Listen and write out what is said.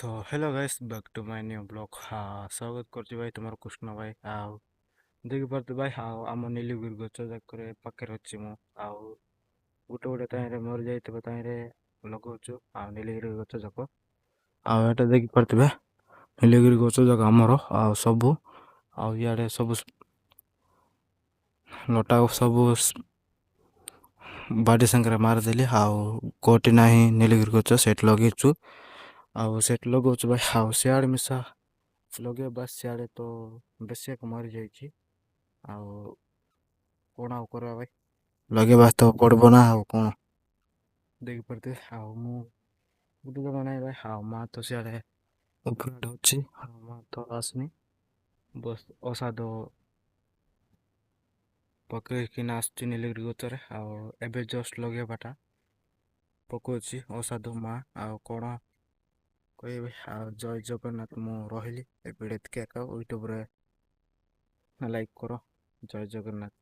Show hello guys back to my new blog ସ୍ୱାଗତ କରୁଛି ଭାଇ ତୁମର କୃଷ୍ଣ ଭାଇ। ଆଉ ଦେଖିପାରୁଥିବେ ଭାଇ, ଆଉ ଆମ ନୀଲଗିରି ଗଛ ଯାକରେ ପାଖରେ ଅଛି ମୁଁ। ଆଉ ଗୋଟେ ଗୋଟେ ତାହିଁରେ ମରିଯାଇଥିବା ତାହିଁରେ ଲଗାଉଛୁ ଆଉ ନୀଲଗିରି ଗଛ ଯାକ। ଆଉ ଏଇଟା ଦେଖିପାରୁଥିବେ ନୀଲଗିରି ଗଛ ଯାକ ଆମର ଆଉ ସବୁ। ଆଉ ଇଆଡ଼େ ସବୁ ଲଟା ସବୁ ବାଡ଼ି ସାଙ୍ଗରେ ମାରିଦେଲି। ଆଉ କୋଉଠି ନାହିଁ ନୀଲଗିରି ଗଛ ସେଇଠି ଲଗେଇଛୁ। ଆଉ ସେଇଠି ଲଗାଉଛୁ ଭାଇ। ଆଉ ସିଆଡ଼େ ମିଶା ଲଗେଇବା, ସିଆଡ଼େ ତ ବେଶୀ ଏକ ମରିଯାଇଛି। ଆଉ କ'ଣ ଆଉ କରିବା ଭାଇ, ଲଗେଇବା ତ ପଡ଼ିବ ନା। ଆଉ କ'ଣ ଦେଖିପାରୁଥିବେ, ଆଉ ମୁଁ ଗୋଟେ ଜାଗା ନାହିଁ ଭାଇ। ଆଉ ମା ତ ସିଆଡ଼େ ଉପରେ ଅଛି, ଆଉ ମା ତ ଆସୁନି। ବସ୍ ଅସାଧ ପକେଇକିନା ଆସୁଛି ନୀଲଗିରି ଗଛରେ। ଆଉ ଏବେ ଜଷ୍ଟ ଲଗେଇବାଟା ପକଉଛି ଅସାଧୁ ମା। ଆଉ କ'ଣ କହିବି, ଆଉ ଜୟ ଜଗନ୍ନାଥ। ମୁଁ ରହିଲି ଏବେ ଏତିକି ଏକା। ୟୁଟ୍ୟୁବରେ ଲାଇକ୍ କର। ଜୟ ଜଗନ୍ନାଥ।